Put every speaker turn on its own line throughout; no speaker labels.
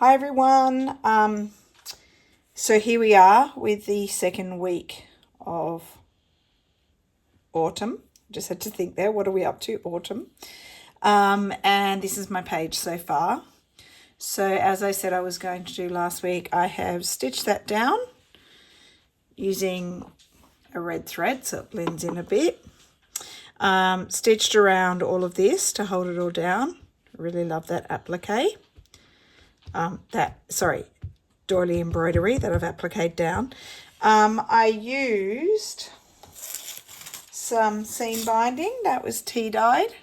Hi everyone. So here we are with the second week of autumn. Just had to think there, what are we up to? Autumn. And this is my page so far. So as I said I was going to do last week, I have stitched that down using a red thread so it blends in a bit. Stitched around all of this to hold it all down. I really love that applique. Doily embroidery that I've appliqued down. I used some seam binding that was tea dyed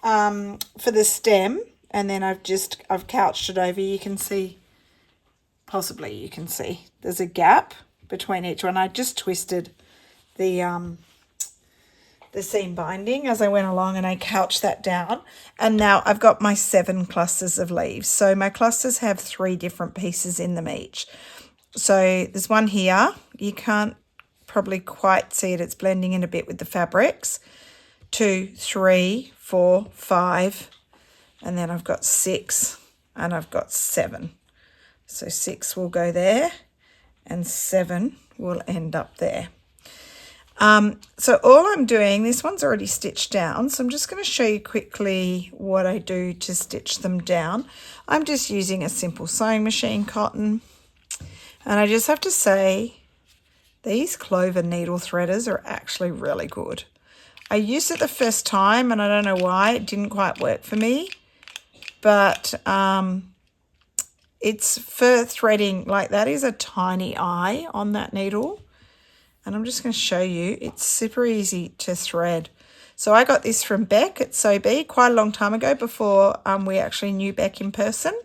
for the stem, and then I've couched it over. You can see, possibly you can see, there's a gap between each one. I just twisted the seam binding as I went along, and I couched that down, and now I've got my 7 clusters of leaves. So my clusters have 3 different pieces in them each. So there's one here, you can't probably quite see it, it's blending in a bit with the fabrics. 2, 3, 4, 5, and then I've got 6 and I've got 7. So 6 will go there and 7 will end up there. So all I'm doing, this one's already stitched down, so I'm just going to show you quickly what I do to stitch them down. I'm just using a simple sewing machine cotton, and I just have to say these clover needle threaders are actually really good. I used it the first time and I don't know why it didn't quite work for me, but it's for threading. Like, that is a tiny eye on that needle. And I'm just going to show you, it's super easy to thread. So I got this from Beck at Sew Bee quite a long time ago, before we actually knew Beck in person.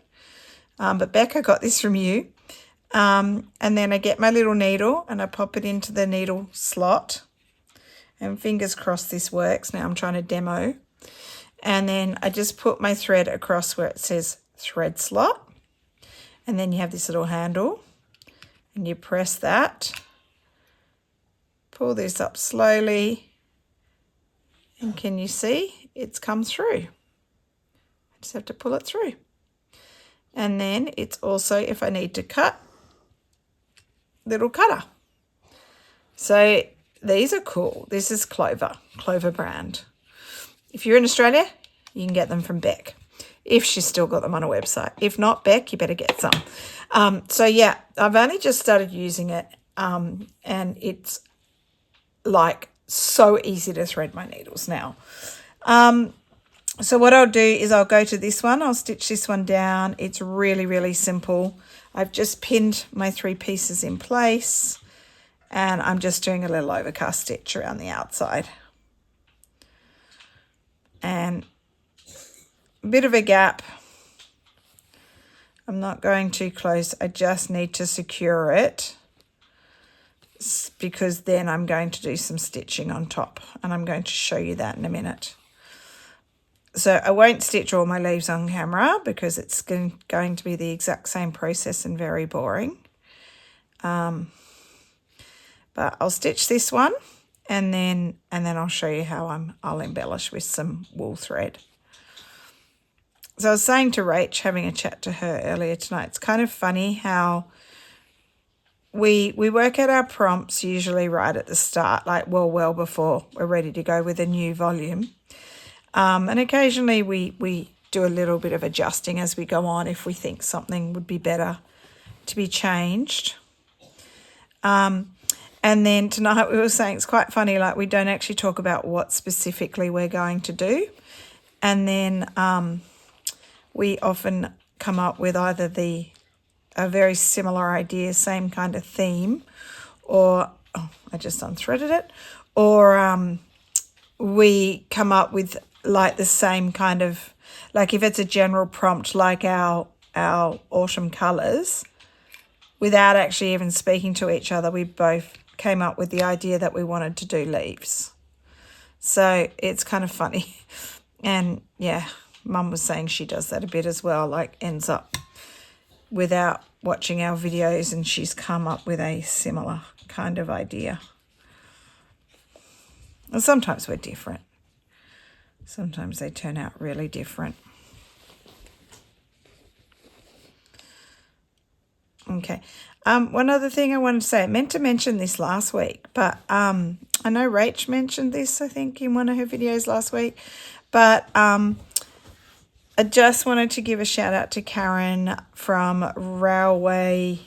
But Beck, I got this from you. And then I get my little needle and I pop it into the needle slot. And fingers crossed this works. Now I'm trying to demo. And then I just put my thread across where it says thread slot. And then you have this little handle. And you press that. Pull this up slowly, and can you see it's come through? I just have to pull it through. And then it's also, if I need to cut, little cutter. So these are cool. This is Clover brand. If you're in Australia, you can get them from Beck, if she's still got them on her website. If not, Beck, you better get some. So yeah, I've only just started using it, and it's like so easy to thread my needles now. So what I'll do is I'll go to this one, I'll stitch this one down. It's really, really simple. I've just pinned my 3 pieces in place, and I'm just doing a little overcast stitch around the outside. And a bit of a gap. I'm not going too close, I just need to secure it, because then I'm going to do some stitching on top, and I'm going to show you that in a minute. So I won't stitch all my leaves on camera because it's going to be the exact same process and very boring. But I'll stitch this one, and then I'll show you how I'll embellish with some wool thread. So I was saying to Rach, having a chat to her earlier tonight, it's kind of funny how we work out our prompts usually right at the start, like well before we're ready to go with a new volume. And occasionally we do a little bit of adjusting as we go on if we think something would be better to be changed. And then tonight we were saying it's quite funny, like we don't actually talk about what specifically we're going to do. And then we often come up with either a very similar idea, same kind of theme, or, I just unthreaded it, or we come up with like the same kind of, like if it's a general prompt like our autumn colours, without actually even speaking to each other, we both came up with the idea that we wanted to do leaves. So it's kind of funny. And yeah, Mum was saying she does that a bit as well, like ends up without watching our videos, and she's come up with a similar kind of idea. And sometimes we're different. Sometimes they turn out really different. Okay. One other thing I wanted to say, I meant to mention this last week, but I know Rach mentioned this, I think, in one of her videos last week, but I just wanted to give a shout out to Karen from Railway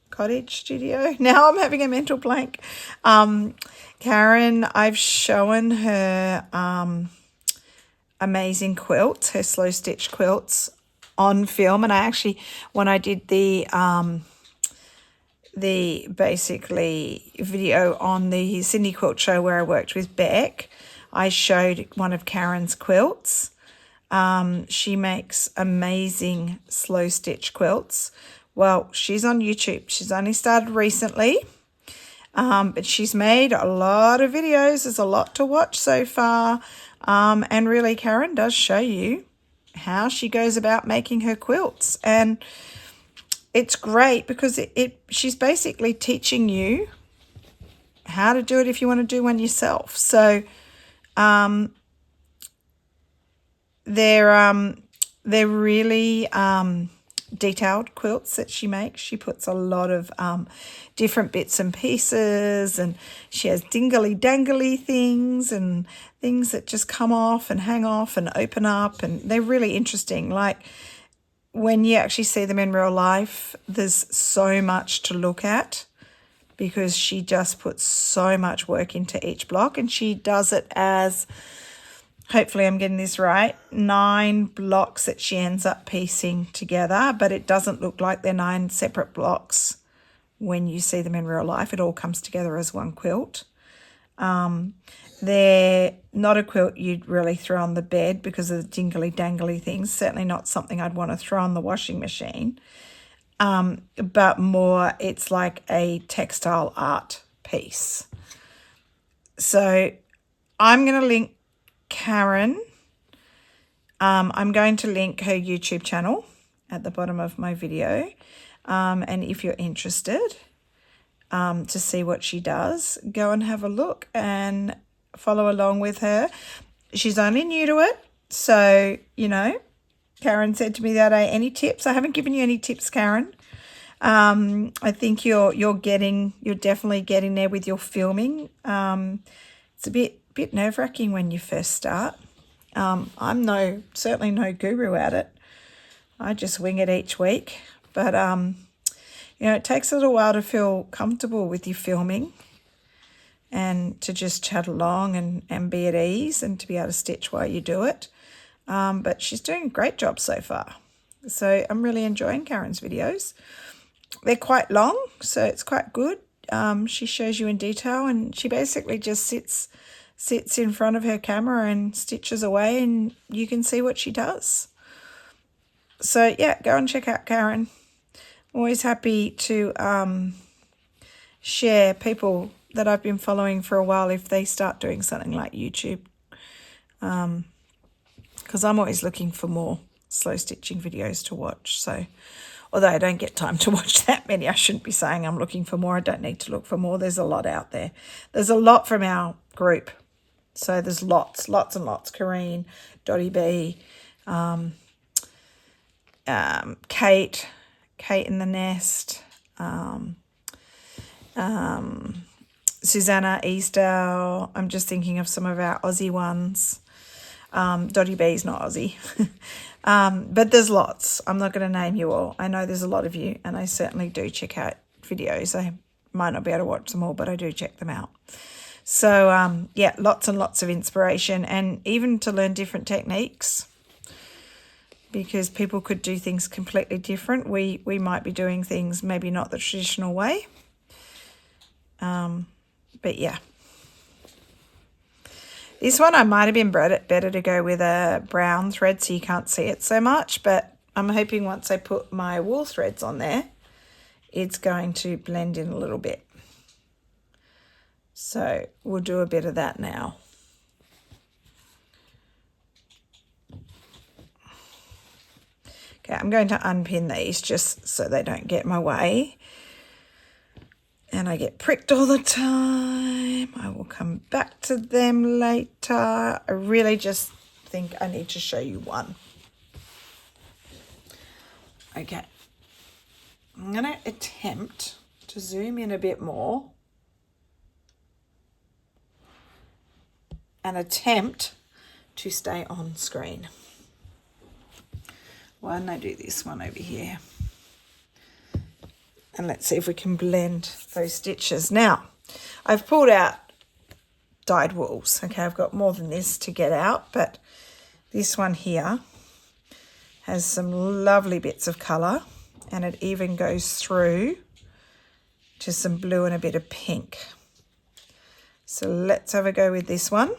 Cottage Studio. Now I'm having a mental blank. Karen, I've shown her amazing quilts, her slow stitch quilts on film, and I actually, when I did the basically video on the Sydney Quilt Show where I worked with Beck, I showed one of Karen's quilts. She makes amazing slow stitch quilts. Well, she's on YouTube. She's only started recently, but she's made a lot of videos. There's a lot to watch so far. And really, Karen does show you how she goes about making her quilts. And it's great because she's basically teaching you how to do it if you want to do one yourself. So they're really detailed quilts that she makes. She puts a lot of different bits and pieces, and she has dingly dangly things and things that just come off and hang off and open up, and they're really interesting. Like when you actually see them in real life, there's so much to look at because she just puts so much work into each block, and she does it as, hopefully I'm getting this right, 9 blocks that she ends up piecing together, but it doesn't look like they're 9 separate blocks when you see them in real life. It all comes together as one quilt. They're not a quilt you'd really throw on the bed because of the dingly dangly things. Certainly not something I'd want to throw on the washing machine. But more, it's like a textile art piece. So I'm going to link Karen. I'm going to link her YouTube channel at the bottom of my video. And if you're interested to see what she does, go and have a look and follow along with her. She's only new to it. So, you know, Karen said to me that day, any tips? I haven't given you any tips, Karen. I think you're definitely getting there with your filming. It's a bit nerve-wracking when you first start. I'm certainly no guru at it. I just wing it each week. But, you know, it takes a little while to feel comfortable with your filming and to just chat along and be at ease and to be able to stitch while you do it. But she's doing a great job so far. So I'm really enjoying Karen's videos. They're quite long, so it's quite good. She shows you in detail, and she basically just sits in front of her camera and stitches away, and you can see what she does. So yeah, go and check out Karen. I'm always happy to share people that I've been following for a while if they start doing something like YouTube, because I'm always looking for more slow stitching videos to watch. So although I don't get time to watch that many, I shouldn't be saying I'm looking for more. I don't need to look for more. There's a lot out there. There's a lot from our group. So there's lots and lots. Corrine, Dottie B, Kate in the Nest, Susanna Eastdale. I'm just thinking of some of our Aussie ones. Dottie B's not Aussie. But there's lots. I'm not going to name you all. I know there's a lot of you, and I certainly do check out videos. I might not be able to watch them all, but I do check them out. So, yeah, lots and lots of inspiration, and even to learn different techniques, because people could do things completely different. We might be doing things maybe not the traditional way. But, yeah. This one I might have been better to go with a brown thread so you can't see it so much, but I'm hoping once I put my wool threads on there, it's going to blend in a little bit. So we'll do a bit of that now. Okay, I'm going to unpin these just so they don't get in my way. And I get pricked all the time. I will come back to them later. I really just think I need to show you one. Okay. I'm going to attempt to zoom in a bit more and attempt to stay on screen. Why don't I do this one over here? And let's see if we can blend those stitches. Now, I've pulled out dyed wools. Okay, I've got more than this to get out, but this one here has some lovely bits of colour, and it even goes through to some blue and a bit of pink. So let's have a go with this one.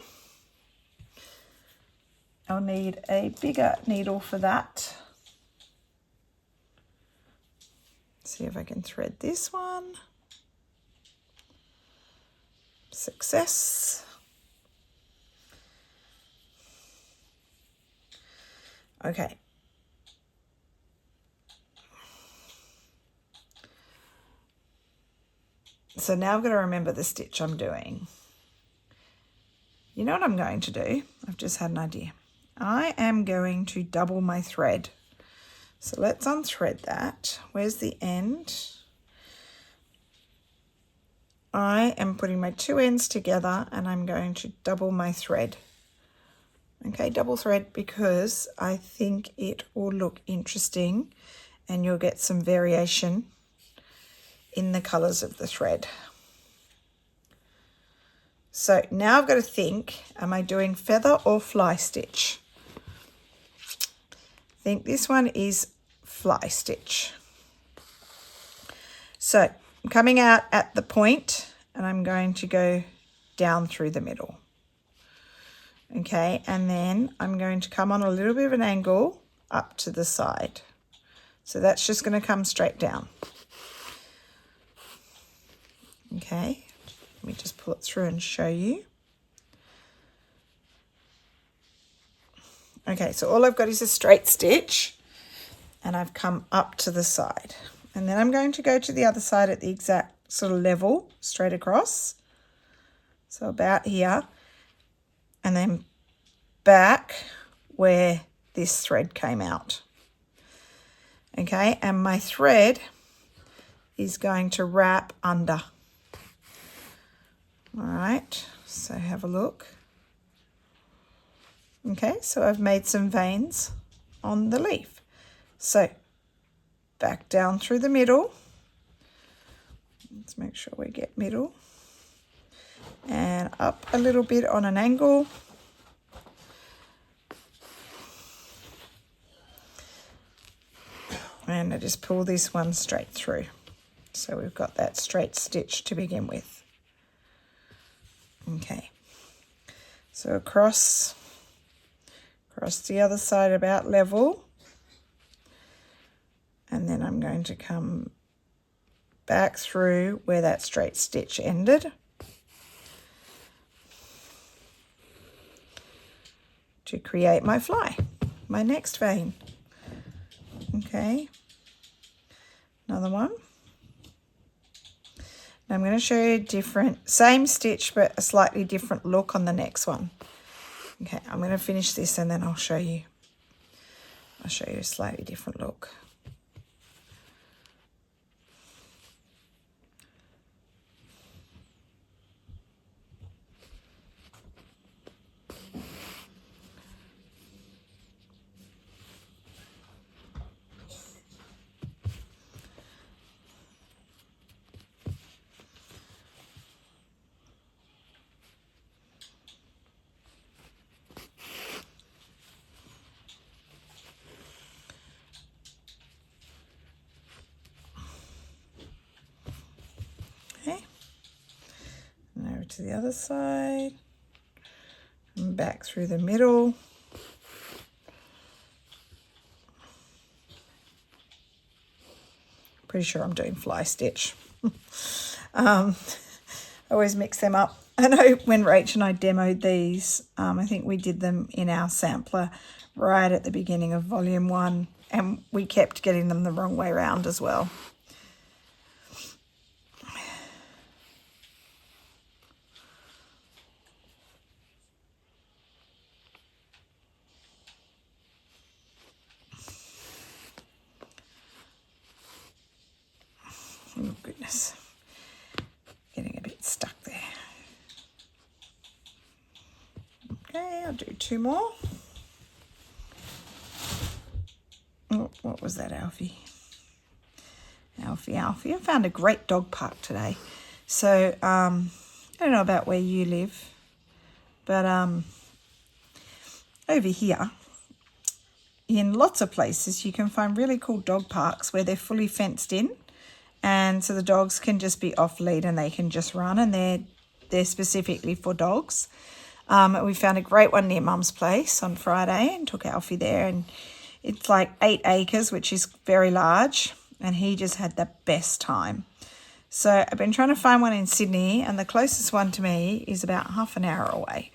I'll need a bigger needle for that. See if I can thread this one. Success. Okay. So now I've got to remember the stitch I'm doing. You know what I'm going to do? I've just had an idea. I am going to double my thread. So let's unthread that. Where's the end? I am putting my two ends together and I'm going to double my thread. Okay, double thread, because I think it will look interesting and you'll get some variation in the colours of the thread. So now I've got to think, am I doing feather or fly stitch? I think this one is fly stitch. So I'm coming out at the point and I'm going to go down through the middle. Okay, and then I'm going to come on a little bit of an angle up to the side. So that's just going to come straight down. Okay, let me just pull it through and show you. Okay, so all I've got is a straight stitch and I've come up to the side. And then I'm going to go to the other side at the exact sort of level, straight across. So about here. And then back where this thread came out. Okay, and my thread is going to wrap under. All right, so have a look. Okay, so I've made some veins on the leaf. So back down through the middle. Let's make sure we get middle. And up a little bit on an angle. And I just pull this one straight through. So we've got that straight stitch to begin with. Okay. So across the other side about level. And then I'm going to come back through where that straight stitch ended. To create my fly, my next vein. Okay, another one. Now I'm going to show you a different, same stitch but a slightly different look on the next one. Okay, I'm going to finish this and then I'll show you a slightly different look. Okay, and over to the other side, and back through the middle. Pretty sure I'm doing fly stitch. I always mix them up. I know when Rach and I demoed these, I think we did them in our sampler right at the beginning of volume 1, and we kept getting them the wrong way around as well. Okay, I'll do 2 more. Oh, what was that, Alfie? Alfie. I found a great dog park today. So, I don't know about where you live, but over here, in lots of places, you can find really cool dog parks where they're fully fenced in. And so the dogs can just be off lead and they can just run, and they're specifically for dogs. We found a great one near Mum's place on Friday and took Alfie there, and it's like 8 acres, which is very large, and he just had the best time. So I've been trying to find one in Sydney, and the closest one to me is about half an hour away.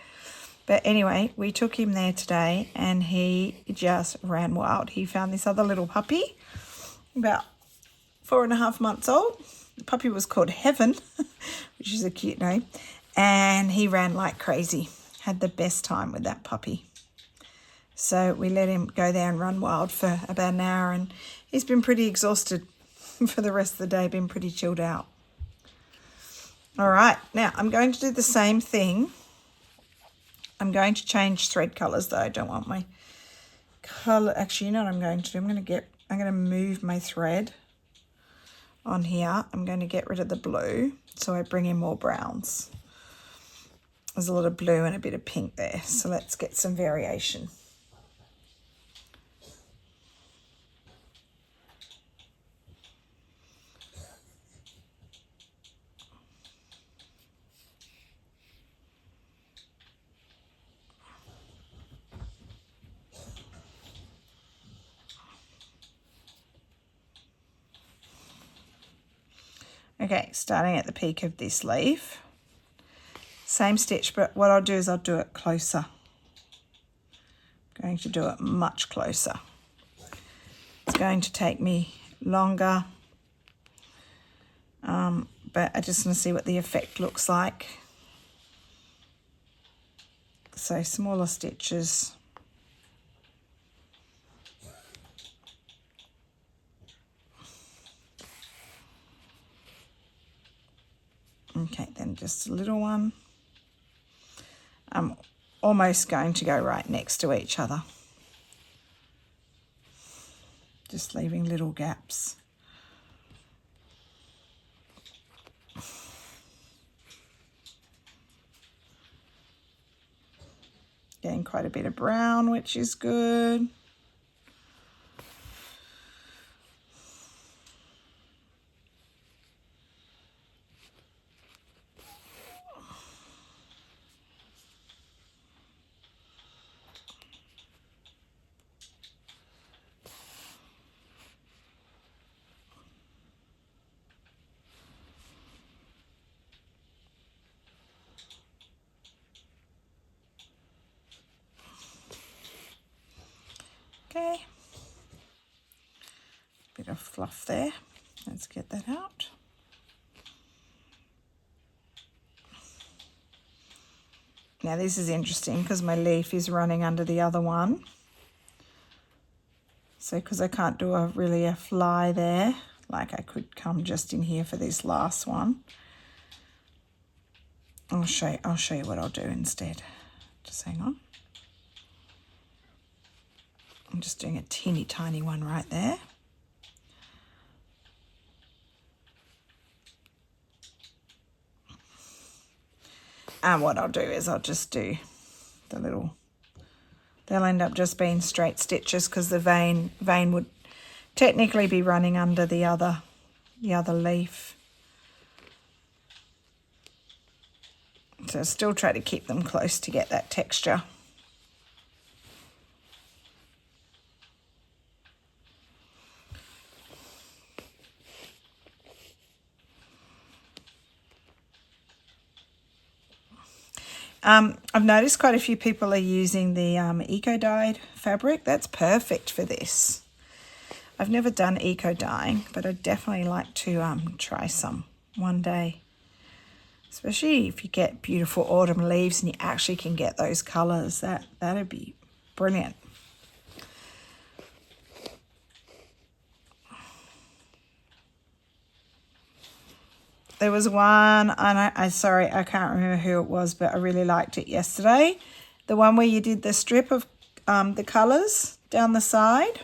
But anyway, we took him there today and he just ran wild. He found this other little puppy, about 4.5 months old. The puppy was called Heaven, which is a cute name, and he ran like crazy. Had the best time with that puppy. So we let him go there and run wild for about an hour, and he's been pretty exhausted for the rest of the day, been pretty chilled out. All right, now I'm going to do the same thing. I'm going to change thread colours though. I don't want my colour. Actually, you know what I'm going to do? I'm going to move my thread on here. I'm going to get rid of the blue, so I bring in more browns. There's a lot of blue and a bit of pink there, so let's get some variation. Okay, starting at the peak of this leaf. Same stitch, but what I'll do is I'll do it closer. I'm going to do it much closer. It's going to take me longer, but I just want to see what the effect looks like. So smaller stitches. Okay, then just a little one. I'm almost going to go right next to each other. Just leaving little gaps. Getting quite a bit of brown, which is good. Okay, bit of fluff there. Let's get that out. Now this is interesting because my leaf is running under the other one. So because I can't do a fly there, like I could come just in here for this last one. I'll show you what I'll do instead. Just hang on. I'm just doing a teeny tiny one right there. And what I'll do is I'll just do the little, they'll end up just being straight stitches because the vein would technically be running under the other leaf. So still try to keep them close to get that texture. I've noticed quite a few people are using the eco-dyed fabric. That's perfect for this. I've never done eco-dyeing, but I'd definitely like to try some one day. Especially if you get beautiful autumn leaves and you actually can get those colours. That'd be brilliant. There was one, and sorry, I can't remember who it was, but I really liked it yesterday. the one where you did the strip of the colours down the side.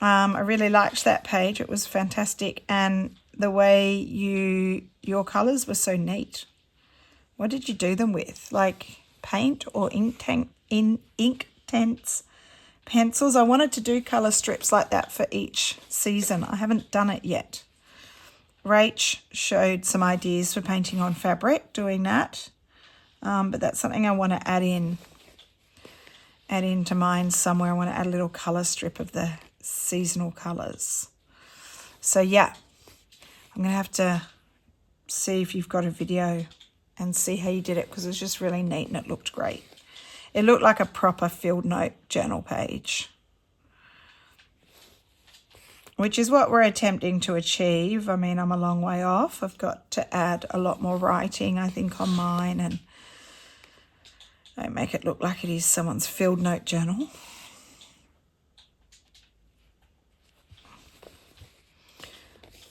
I really liked that page. It was fantastic, and the way your colours were so neat. What did you do them with? Like paint or ink tents, pencils? I wanted to do colour strips like that for each season. I haven't done it yet. Rach showed some ideas for painting on fabric, doing that. But that's something I want to add into mine somewhere. I want to add a little colour strip of the seasonal colours. So yeah, I'm going to have to see if you've got a video and see how you did it, because it was just really neat and it looked great. It looked like a proper field note journal page, which is what we're attempting to achieve. I mean, I'm a long way off. I've got to add a lot more writing, I think, on mine, and don't make it look like it is someone's field note journal.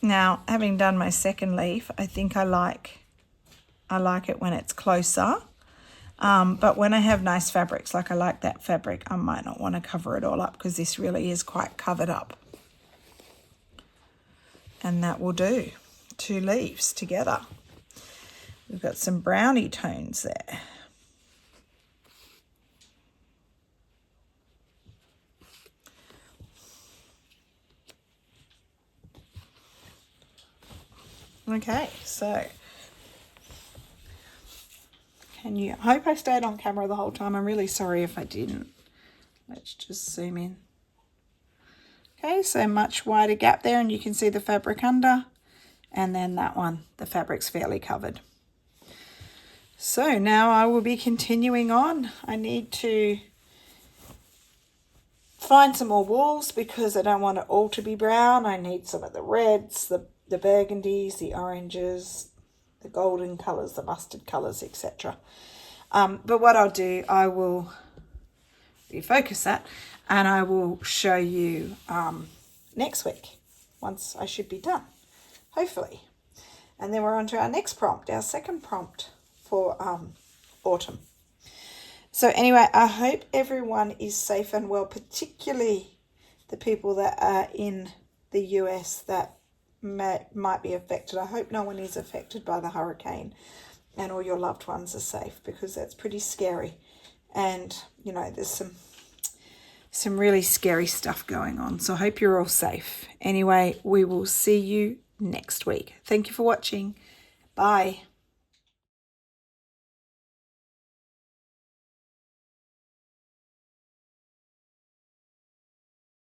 Now, having done my second leaf, I think I like it when it's closer. But when I have nice fabrics, like I like that fabric, I might not want to cover it all up, because this really is quite covered up. And that will do. 2 leaves together. We've got some brownie tones there. Okay, so I hope I stayed on camera the whole time. I'm really sorry if I didn't. Let's just zoom in. Okay, so much wider gap there, and you can see the fabric under, and then that one, the fabric's fairly covered. So now I will be continuing on. I need to find some more wools, because I don't want it all to be brown. I need some of the reds, the burgundies, the oranges, the golden colours, the mustard colours, etc. But what I'll do, I will refocus that, and I will show you next week, once I should be done, hopefully. And then we're on to our next prompt, our second prompt for autumn. So anyway, I hope everyone is safe and well, particularly the people that are in the US that might be affected. I hope no one is affected by the hurricane, and all your loved ones are safe, because that's pretty scary. And, you know, there's some really scary stuff going on. So I hope you're all safe. Anyway, we will see you next week. Thank you for watching. Bye.